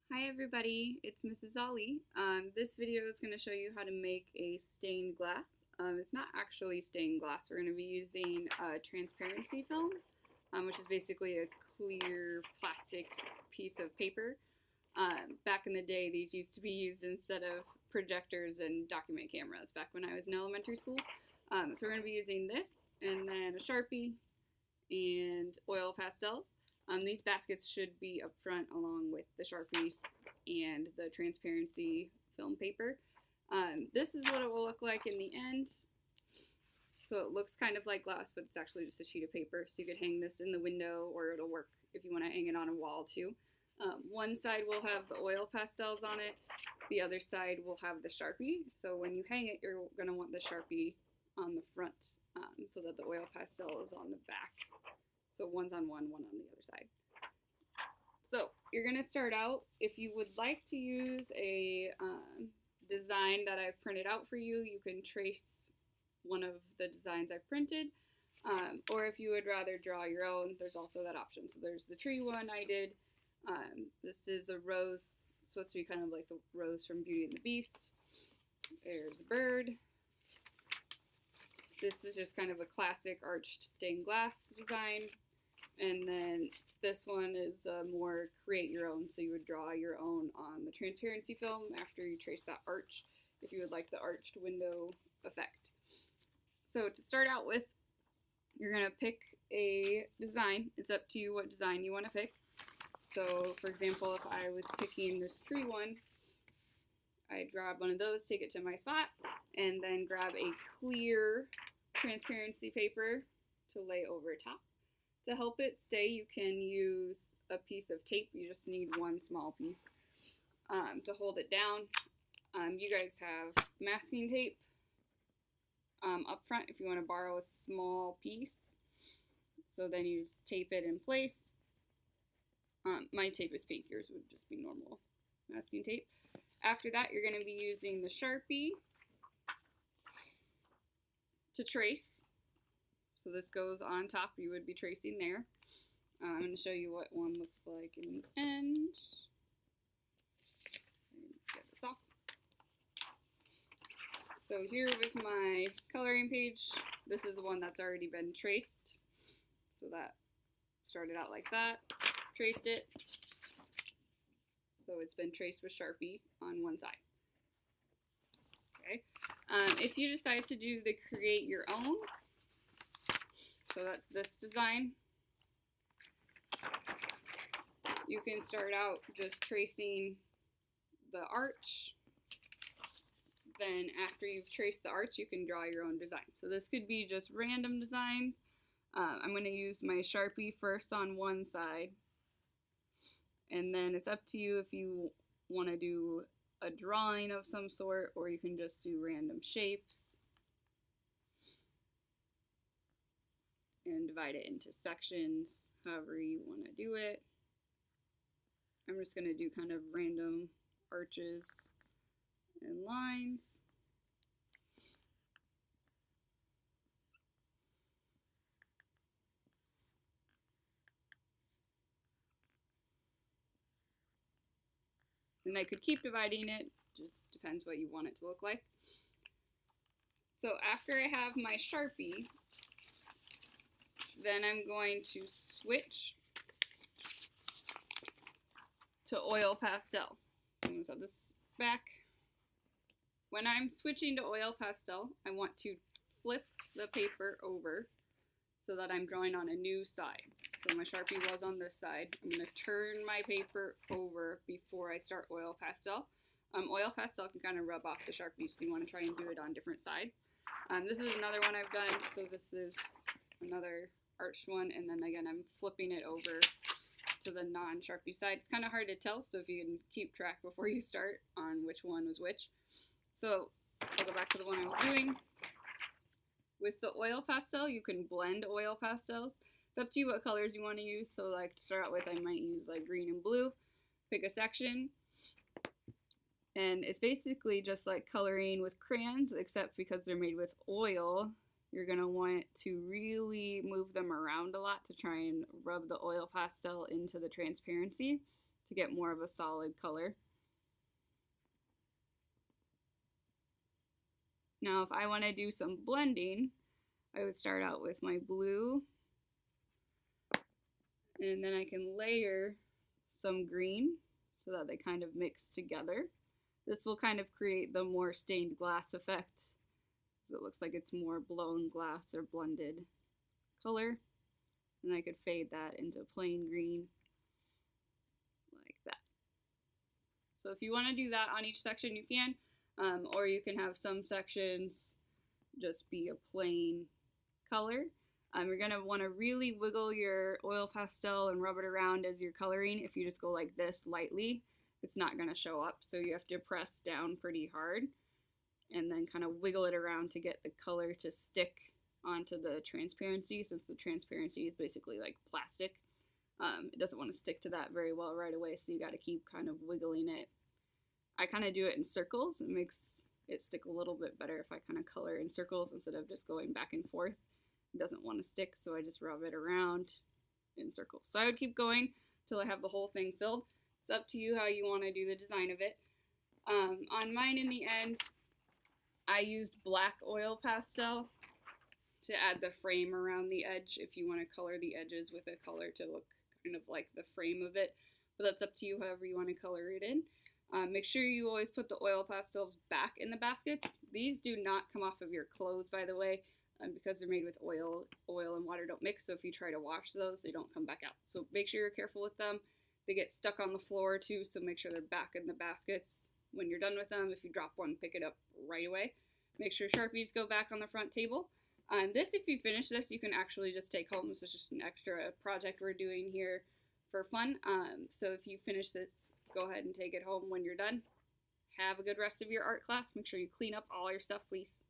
Hi everybody, it's Mrs. Ali. This video is going to show you how to make a stained glass. It's not actually stained glass. We're going to be using transparency film, which is basically a clear plastic piece of paper. Back in the day, these used to be used instead of projectors and document cameras back when I was in elementary school. So we're going to be using this and then a Sharpie and oil pastels. These baskets should be up front along with the Sharpies and the transparency film paper. This is what it will look like in the end. So it looks kind of like glass, but it's actually just a sheet of paper. So you could hang this in the window, or it'll work if you want to hang it on a wall too. One side will have the oil pastels on it. The other side will have the Sharpie. So when you hang it, you're going to want the Sharpie on the front so that the oil pastel is on the back. So one's on one on the other side. So you're going to start out, if you would like to use a design that I've printed out for you, you can trace one of the designs I've printed. Or if you would rather draw your own, there's also that option. So there's the tree one I did. This is a rose, supposed to be kind of like the rose from Beauty and the Beast. There's the bird. This is just kind of a classic arched stained glass design. And then this one is more create your own, so you would draw your own on the transparency film after you trace that arch, if you would like the arched window effect. So to start out with, you're going to pick a design. It's up to you what design you want to pick. So for example, if I was picking this tree one, I'd grab one of those, take it to my spot, and then grab a clear transparency paper to lay over top. To help it stay, you can use a piece of tape. You just need one small piece to hold it down. You guys have masking tape up front if you want to borrow a small piece. So then you just tape it in place. My tape is pink. Yours would just be normal masking tape. After that, you're going to be using the Sharpie to trace. So this goes on top, you would be tracing there. I'm going to show you what one looks like in the end. Get this off. So here was my coloring page. This is the one that's already been traced. So that started out like that. Traced it. So it's been traced with Sharpie on one side. Okay. If you decide to do the create your own, so that's this design, you can start out just tracing the arch. Then after you've traced the arch, you can draw your own design. So this could be just random designs. I'm going to use my Sharpie first on one side. And then it's up to you if you want to do a drawing of some sort, or you can just do random shapes and divide it into sections, however you want to do it. I'm just going to do kind of random arches and lines. And I could keep dividing it, just depends what you want it to look like. So after I have my Sharpie, then I'm going to switch to oil pastel. I'm going to set this back. When I'm switching to oil pastel, I want to flip the paper over so that I'm drawing on a new side. So my Sharpie was on this side. I'm going to turn my paper over before I start oil pastel. Oil pastel can kind of rub off the Sharpie, so you want to try and do it on different sides. This is another one I've done, so this is another arched one, and then again I'm flipping it over to the non-Sharpie side. It's kind of hard to tell, so if you can keep track before you start on which one was which. So I'll go back to the one I was doing. With the oil pastel, you can blend oil pastels. It's up to you what colors you want to use. So like to start out with, I might use like green and blue. Pick a section. And it's basically just like coloring with crayons, except because they're made with oil, you're going to want to really move them around a lot to try and rub the oil pastel into the transparency to get more of a solid color. Now if I want to do some blending, I would start out with my blue, and then I can layer some green so that they kind of mix together. This will kind of create the more stained glass effect, so it looks like it's more blown glass or blended color. And I could fade that into plain green like that. So if you want to do that on each section, you can, or you can have some sections just be a plain color. You're going to want to really wiggle your oil pastel and rub it around as you're coloring. If you just go like this lightly, it's not going to show up. So you have to press down pretty hard and then kind of wiggle it around to get the color to stick onto the transparency, since the transparency is basically like plastic. It doesn't want to stick to that very well right away, so you got to keep kind of wiggling it. I kind of do it in circles. It makes it stick a little bit better if I kind of color in circles instead of just going back and forth. It doesn't want to stick, so I just rub it around in circles. So I would keep going till I have the whole thing filled. It's up to you how you want to do the design of it. On mine in the end, I used black oil pastel to add the frame around the edge if you want to color the edges with a color to look kind of like the frame of it. But that's up to you however you want to color it in. Make sure you always put the oil pastels back in the baskets. These do not come off of your clothes, by the way, because they're made with oil. Oil and water don't mix, so if you try to wash those, they don't come back out. So make sure you're careful with them. They get stuck on the floor too, so make sure they're back in the baskets when you're done with them. If you drop one, pick it up right away. Make sure Sharpies go back on the front table. This, if you finish this, you can actually just take home. This is just an extra project we're doing here for fun. So if you finish this, go ahead and take it home when you're done. Have a good rest of your art class. Make sure you clean up all your stuff, please.